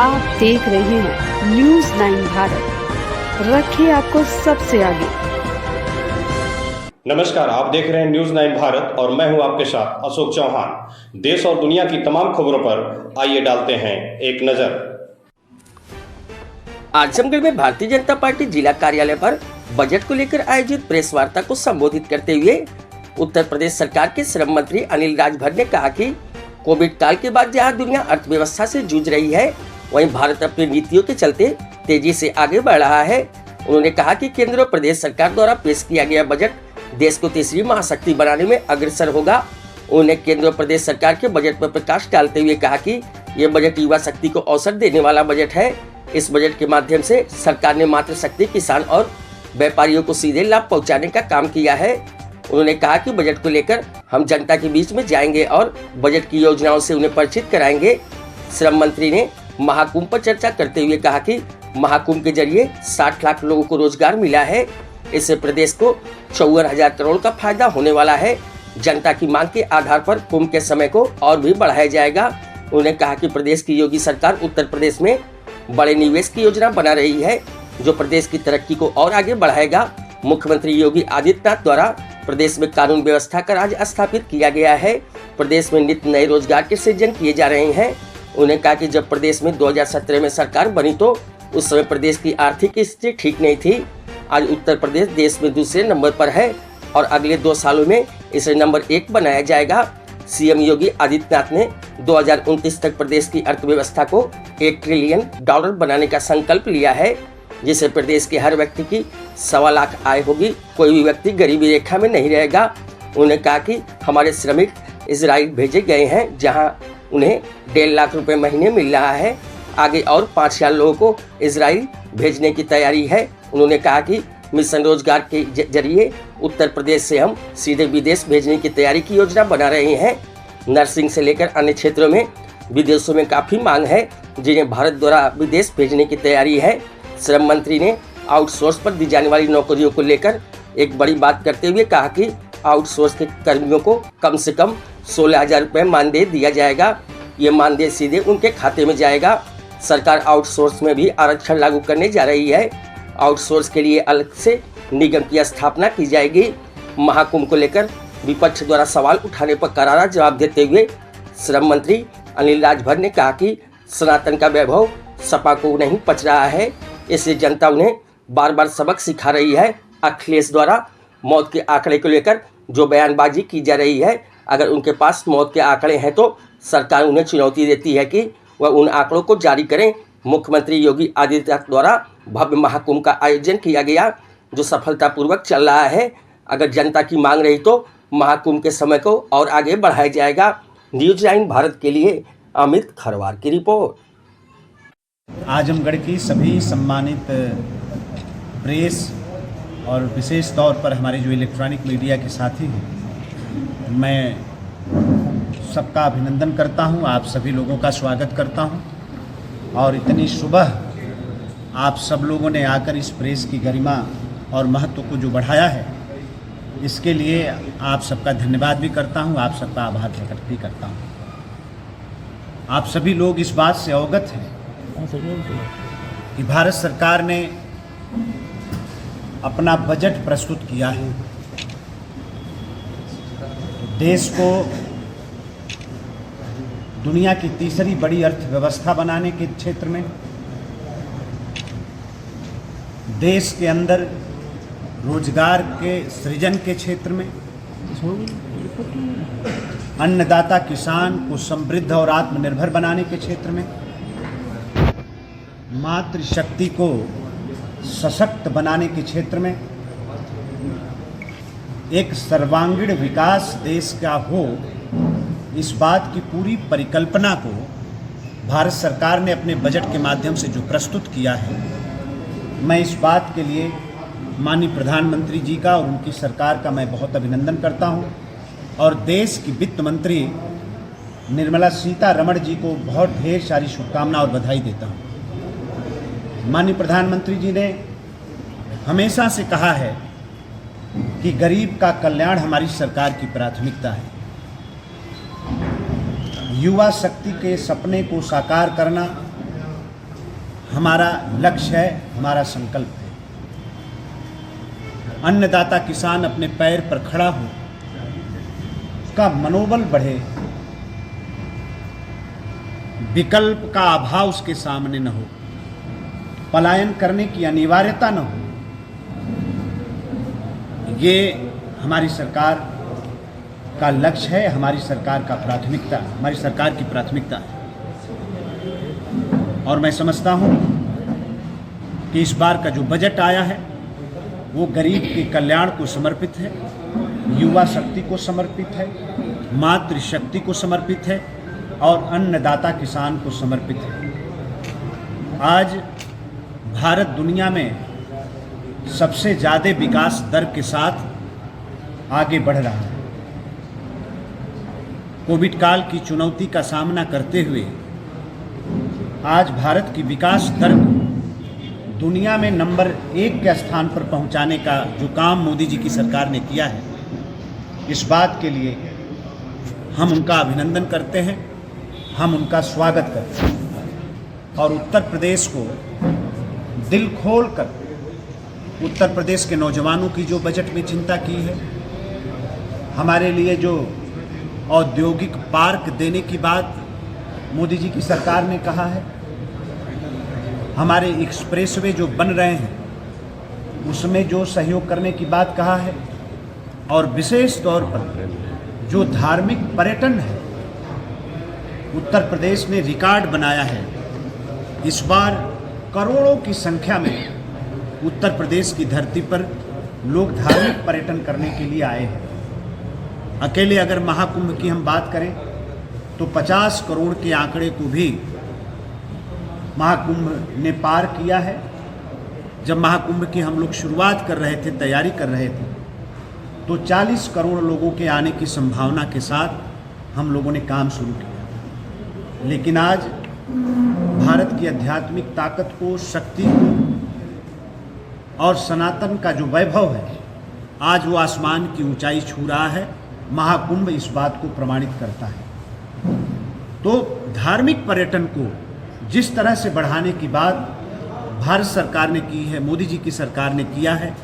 आप देख रहे हैं न्यूज़ 9 भारत, रखिए आपको सबसे आगे। नमस्कार, आप देख रहे हैं न्यूज़ 9 भारत और मैं हूं आपके साथ अशोक चौहान। देश और दुनिया की तमाम खबरों पर आइए डालते हैं एक नजर। आजमगढ़ में भारतीय जनता पार्टी जिला कार्यालय पर बजट को लेकर आयोजित प्रेस वार्ता को संबोधित करते हुए उत्तर प्रदेश सरकार के श्रम मंत्री अनिल राजभर ने कहा कि कोविड काल के बाद जहां दुनिया अर्थव्यवस्था से जूझ रही है, वहीं भारत अपनी नीतियों के चलते तेजी से आगे बढ़ रहा है। उन्होंने कहा कि केंद्र और प्रदेश सरकार द्वारा पेश किया गया बजट देश को तीसरी महाशक्ति बनाने में अग्रसर होगा। उन्होंने केंद्र और प्रदेश सरकार के बजट पर प्रकाश डालते हुए कहा कि ये बजट युवा शक्ति को अवसर देने वाला बजट है। इस बजट के माध्यम से सरकार ने मातृशक्ति, किसान और व्यापारियों को सीधे लाभ पहुंचाने का काम किया है। उन्होंने कहा कि बजट को लेकर हम जनता के बीच में जाएंगे और बजट की योजनाओं से उन्हें परिचित कराएंगे। श्रम मंत्री ने महाकुंभ पर चर्चा करते हुए कहा कि महाकुंभ के जरिए 60 लाख लोगों को रोजगार मिला है। इससे प्रदेश को 54,000 करोड़ का फायदा होने वाला है। जनता की मांग के आधार पर कुंभ के समय को और भी बढ़ाया जाएगा। उन्होंने कहा कि प्रदेश की योगी सरकार उत्तर प्रदेश में बड़े निवेश की योजना बना रही है, जो प्रदेश की तरक्की को और आगे बढ़ाएगा। मुख्यमंत्री योगी आदित्यनाथ द्वारा प्रदेश में कानून व्यवस्था का राज स्थापित किया गया है। प्रदेश में नित्य नए रोजगार के सृजन किए जा रहे हैं। उन्होंने कहा कि जब प्रदेश में 2017 में सरकार बनी तो उस समय प्रदेश की आर्थिक स्थिति ठीक नहीं थी। आज उत्तर प्रदेश देश में दूसरे नंबर पर है और अगले 2 सालों में इसे नंबर 1 बनाया जाएगा। सीएम योगी आदित्यनाथ ने 2029 तक प्रदेश की अर्थव्यवस्था को $1 ट्रिलियन बनाने का संकल्प लिया है, जिससे प्रदेश के हर व्यक्ति की 1.25 लाख आय होगी। कोई भी व्यक्ति गरीबी रेखा में नहीं रहेगा। उन्होंने कहा कि हमारे श्रमिक इजराइल भेजे गए हैं, जहां उन्हें 1.5 लाख रुपए महीने मिल रहा है। आगे और 5,000 लोगों को इजराइल भेजने की तैयारी है। उन्होंने कहा कि मिशन रोजगार के जरिए उत्तर प्रदेश से हम सीधे विदेश भेजने की तैयारी की योजना बना रहे हैं। नर्सिंग से लेकर अन्य क्षेत्रों में विदेशों में काफ़ी मांग है, जिन्हें भारत द्वारा विदेश भेजने की तैयारी है। श्रम मंत्री ने आउटसोर्स पर दी जाने वाली नौकरियों को लेकर एक बड़ी बात करते हुए कहा कि आउटसोर्स के कर्मियों को कम से कम 16,000 रुपये मानदेय दिया जाएगा। ये मानदेय सीधे उनके खाते में जाएगा। सरकार आउटसोर्स में भी आरक्षण लागू करने जा रही है। आउटसोर्स के लिए अलग से निगम की स्थापना की जाएगी। महाकुंभ को लेकर विपक्ष द्वारा सवाल उठाने पर करारा जवाब देते हुए श्रम मंत्री अनिल राजभर ने कहा कि सनातन का वैभव सपा को नहीं पच रहा है, इसलिए जनता उन्हें बार बार सबक सिखा रही है। अखिलेश द्वारा मौत के आंकड़े को लेकर जो बयानबाजी की जा रही है, अगर उनके पास मौत के आंकड़े हैं तो सरकार उन्हें चुनौती देती है कि वह उन आंकड़ों को जारी करें। मुख्यमंत्री योगी आदित्यनाथ द्वारा भव्य महाकुंभ का आयोजन किया गया, जो सफलतापूर्वक चल रहा है। अगर जनता की मांग रही तो महाकुंभ के समय को और आगे बढ़ाया जाएगा। न्यूज़ 9 भारत के लिए अमित खरवार की रिपोर्ट। आजमगढ़ की सभी सम्मानित प्रेस और विशेष तौर पर हमारे जो इलेक्ट्रॉनिक मीडिया के साथी हैं, मैं सबका अभिनंदन करता हूं, आप सभी लोगों का स्वागत करता हूं। और इतनी सुबह आप सब लोगों ने आकर इस प्रेस की गरिमा और महत्व को जो बढ़ाया है, इसके लिए आप सबका धन्यवाद भी करता हूं, आप सबका आभार प्रकट भी करता हूं। आप सभी लोग इस बात से अवगत हैं कि भारत सरकार ने अपना बजट प्रस्तुत किया है। देश को दुनिया की तीसरी बड़ी अर्थव्यवस्था बनाने के क्षेत्र में, देश के अंदर रोजगार के सृजन के क्षेत्र में, अन्नदाता किसान को समृद्ध और आत्मनिर्भर बनाने के क्षेत्र में, मातृशक्ति को सशक्त बनाने के क्षेत्र में, एक सर्वांगीण विकास देश का हो, इस बात की पूरी परिकल्पना को भारत सरकार ने अपने बजट के माध्यम से जो प्रस्तुत किया है, मैं इस बात के लिए माननीय प्रधानमंत्री जी का और उनकी सरकार का मैं बहुत अभिनंदन करता हूं और देश की वित्त मंत्री निर्मला सीतारमण जी को बहुत ढेर सारी शुभकामना और बधाई देता हूं। माननीय प्रधानमंत्री जी ने हमेशा से कहा है कि गरीब का कल्याण हमारी सरकार की प्राथमिकता है। युवा शक्ति के सपने को साकार करना, हमारा लक्ष्य है, हमारा संकल्प है। अन्नदाता किसान अपने पैर पर खड़ा हो, उसका मनोबल बढ़े, विकल्प का अभाव उसके सामने न हो, पलायन करने की अनिवार्यता न हो। ये हमारी सरकार का लक्ष्य है, हमारी सरकार का प्राथमिकता, हमारी सरकार की प्राथमिकता है। और मैं समझता हूँ कि इस बार का जो बजट आया है वो गरीब के कल्याण को समर्पित है, युवा शक्ति को समर्पित है, मातृशक्ति को समर्पित है और अन्नदाता किसान को समर्पित है। आज भारत दुनिया में सबसे ज़्यादा विकास दर के साथ आगे बढ़ रहा है। कोविड काल की चुनौती का सामना करते हुए आज भारत की विकास दर को दुनिया में नंबर 1 के स्थान पर पहुंचाने का जो काम मोदी जी की सरकार ने किया है, इस बात के लिए हम उनका अभिनंदन करते हैं, हम उनका स्वागत करते हैं। और उत्तर प्रदेश को दिल खोल कर उत्तर प्रदेश के नौजवानों की जो बजट में चिंता की है, हमारे लिए जो औद्योगिक पार्क देने की बात मोदी जी की सरकार ने कहा है, हमारे एक्सप्रेसवे जो बन रहे हैं उसमें जो सहयोग करने की बात कहा है, और विशेष तौर पर जो धार्मिक पर्यटन है, उत्तर प्रदेश ने रिकॉर्ड बनाया है। इस बार करोड़ों की संख्या में उत्तर प्रदेश की धरती पर लोग धार्मिक पर्यटन करने के लिए आए हैं। अकेले अगर महाकुंभ की हम बात करें तो 50 करोड़ के आंकड़े को भी महाकुंभ ने पार किया है। जब महाकुंभ की हम लोग शुरुआत कर रहे थे, तैयारी कर रहे थे, तो 40 करोड़ लोगों के आने की संभावना के साथ हम लोगों ने काम शुरू किया। लेकिन आज भारत की आध्यात्मिक ताकत को, शक्ति को और सनातन का जो वैभव है, आज वो आसमान की ऊंचाई छू रहा है। महाकुंभ इस बात को प्रमाणित करता है। तो धार्मिक पर्यटन को जिस तरह से बढ़ाने की बात भारत सरकार ने की है, मोदी जी की सरकार ने किया है,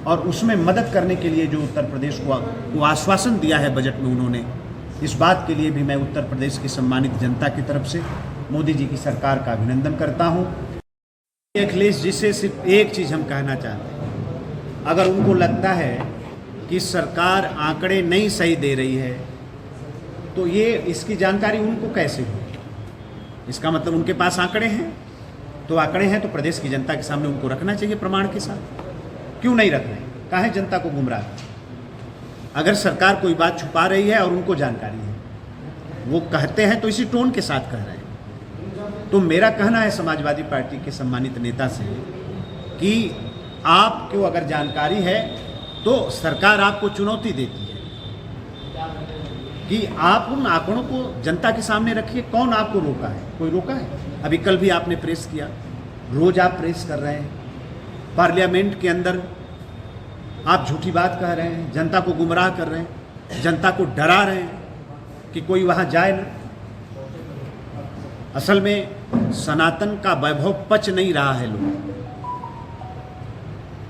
और उसमें मदद करने के लिए जो उत्तर प्रदेश को आश्वासन दिया है बजट में उन्होंने, इस बात के लिए भी मैं उत्तर प्रदेश की सम्मानित जनता की तरफ से मोदी जी की सरकार का अभिनंदन करता हूँ। अखिलेश जी से सिर्फ एक चीज़ हम कहना चाहते हैं, अगर उनको लगता है कि सरकार आंकड़े नहीं सही दे रही है तो ये इसकी जानकारी उनको कैसे हो? इसका मतलब उनके पास आंकड़े हैं, तो आंकड़े हैं तो प्रदेश की जनता के सामने उनको रखना चाहिए प्रमाण के साथ। क्यों नहीं रख रहे? काहे जनता को गुमराह? अगर सरकार कोई बात छुपा रही है और उनको जानकारी है, वो कहते हैं तो इसी टोन के साथ कह रहे हैं। तो मेरा कहना है समाजवादी पार्टी के सम्मानित नेता से कि आपको अगर जानकारी है तो सरकार आपको चुनौती देती है कि आप उन आंकड़ों को जनता के सामने रखिए। कौन आपको रोका है? कोई रोका है? अभी कल भी आपने प्रेस किया, रोज आप प्रेस कर रहे हैं, पार्लियामेंट के अंदर आप झूठी बात कह रहे हैं, जनता को गुमराह कर रहे हैं, जनता को डरा रहे हैं कि कोई वहाँ जाए ना। असल में सनातन का वैभव पच नहीं रहा है लोग,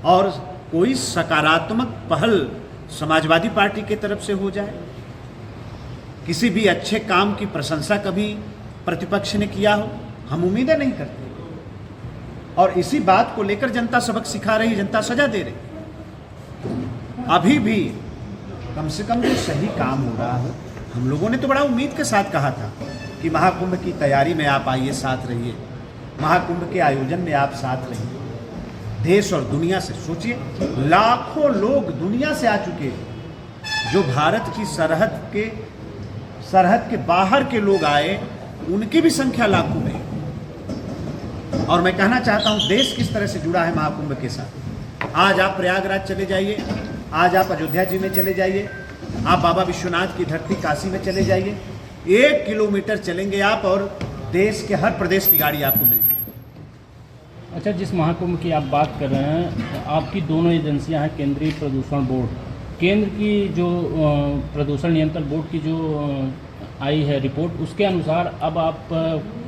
और कोई सकारात्मक पहल समाजवादी पार्टी की तरफ से हो जाए, किसी भी अच्छे काम की प्रशंसा कभी प्रतिपक्ष ने किया हो, हम उम्मीदें नहीं करते। और इसी बात को लेकर जनता सबक सिखा रही, जनता सजा दे रही। अभी भी कम से कम जो सही काम हो रहा हो, हम लोगों ने तो बड़ा उम्मीद के साथ कहा था कि महाकुंभ की तैयारी में आप आइए, साथ रहिए, महाकुंभ के आयोजन में आप साथ रहिए। देश और दुनिया से सोचिए, लाखों लोग दुनिया से आ चुके हैं। जो भारत की सरहद के बाहर के लोग आए, उनकी भी संख्या लाखों में। और मैं कहना चाहता हूं देश किस तरह से जुड़ा है महाकुंभ के साथ। आज आप प्रयागराज चले जाइए, आज आप अयोध्या जी में चले जाइए, आप बाबा विश्वनाथ की धरती काशी में चले जाइए, 1 किलोमीटर चलेंगे आप और देश के हर प्रदेश की गाड़ी आपको मिलेगी। अच्छा, जिस महाकुंभ की आप बात कर रहे हैं, आपकी दोनों एजेंसियां हैं, केंद्रीय प्रदूषण बोर्ड, केंद्र की जो प्रदूषण नियंत्रण बोर्ड की जो आई है रिपोर्ट, उसके अनुसार अब आप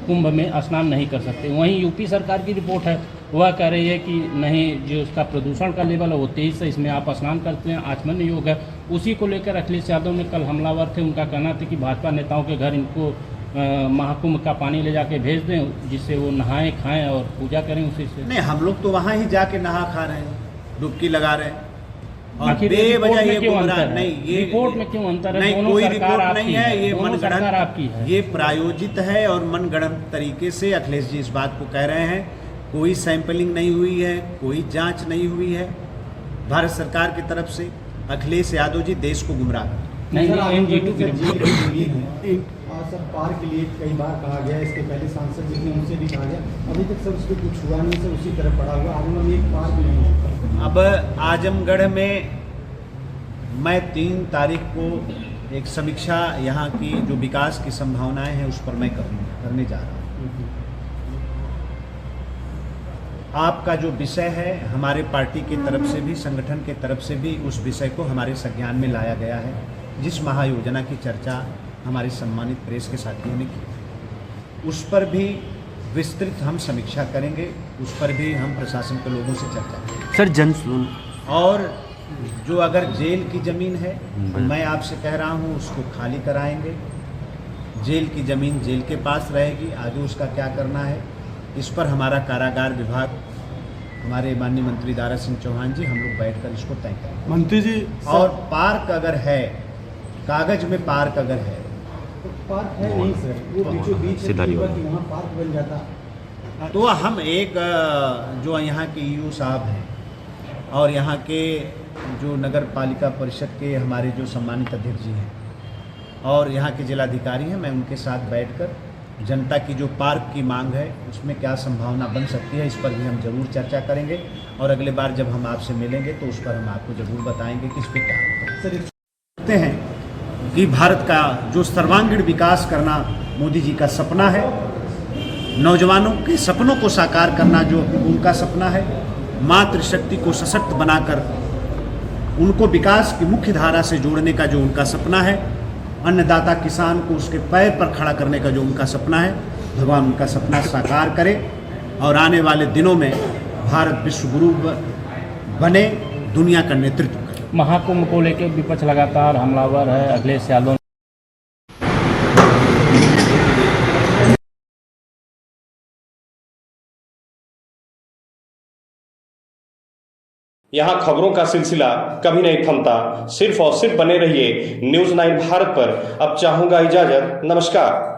कुंभ में स्नान नहीं कर सकते। वहीं यूपी सरकार की रिपोर्ट है, वह कह रही है कि नहीं, जो उसका प्रदूषण का लेवल है वो 23 है, इसमें आप स्नान करते हैं, आचमन योग है। उसी को लेकर अखिलेश यादव ने कल हमलावर थे, उनका कहना था कि भाजपा नेताओं के घर इनको महाकुंभ का पानी ले जाके भेज दें, जिससे वो नहाएं खाएं और पूजा करें उसी से। नहीं, हम लोग तो वहाँ ही जाके नहा खा रहे हैं, डुबकी लगा रहे हैं। और आखिर बेवजह ये क्यों गुमराह अंतर है? नहीं, ये रिपोर्ट में क्यों अंतर है? नहीं, दोनों कोई सरकार रिपोर्ट आपकी नहीं है, ये दोनों सरकार आपकी मनगढ़ंत, है। ये प्रायोजित है और मनगढ़ंत तरीके से अखिलेश जी इस बात को कह रहे हैं। कोई सैंपलिंग नहीं हुई है, कोई जांच नहीं हुई है भारत सरकार की तरफ से। अखिलेश यादव जी देश को गुमराह कर नहीं, NG2 की रिपोर्ट सर पार्क के लिए कई बार कहा गया, इसके पहले सांसद जितने उनसे भी कहा गया, अभी तक सर उसको कुछ हुआ नहीं, सर उसी तरह पड़ा हुआ। आजमगढ़ में एक पार्क नहीं है। अब आजमगढ़ में मैं 3 तारीख को एक समीक्षा यहाँ की जो विकास की संभावनाएं हैं उस पर मैं करने जा रहा हूँ। आपका जो विषय है, हमारे पार्टी की तरफ से भी, संगठन की तरफ से भी उस विषय को हमारे संज्ञान में लाया गया है। जिस महायोजना की चर्चा हमारे सम्मानित प्रेस के साथियों ने की, उस पर भी विस्तृत हम समीक्षा करेंगे, उस पर भी हम प्रशासन के लोगों से चर्चा करेंगे। सर जन और जो अगर जेल की ज़मीन है, मैं आपसे कह रहा हूँ उसको खाली कराएंगे। जेल की ज़मीन जेल के पास रहेगी, आगे उसका क्या करना है इस पर हमारा कारागार विभाग, हमारे माननीय मंत्री दारा सिंह चौहान जी, हम लोग बैठकर इसको तय करेंगे। मंत्री जी, और पार्क अगर है, कागज में पार्क अगर है, पार्क है नहीं सर, वो बीचों बीच है, कि वहाँ पार्क बन जाता। तो हम एक जो यहाँ के ईओ साहब हैं और यहाँ के जो नगर पालिका परिषद के हमारे जो सम्मानित अध्यक्ष जी हैं और यहाँ के जिलाधिकारी हैं, मैं उनके साथ बैठकर जनता की जो पार्क की मांग है उसमें क्या संभावना बन सकती है, इस पर भी हम जरूर चर्चा करेंगे। और अगले बार जब हम आपसे मिलेंगे तो उस पर हम आपको जरूर बताएंगे कि इस पर क्या होगा। सर देखते हैं कि भारत का जो सर्वांगीण विकास करना मोदी जी का सपना है, नौजवानों के सपनों को साकार करना जो उनका सपना है, मातृशक्ति को सशक्त बनाकर उनको विकास की मुख्य धारा से जोड़ने का जो उनका सपना है, अन्नदाता किसान को उसके पैर पर खड़ा करने का जो उनका सपना है, भगवान उनका सपना साकार करे और आने वाले दिनों में भारत विश्व गुरु बने, दुनिया का नेतृत्व करे। महाकुंभ को लेकर विपक्ष लगातार हमलावर है। अखिलेश यादव यहाँ खबरों का सिलसिला कभी नहीं थमता। सिर्फ और सिर्फ बने रहिए न्यूज़ 9 भारत पर। अब चाहूंगा इजाजत, नमस्कार।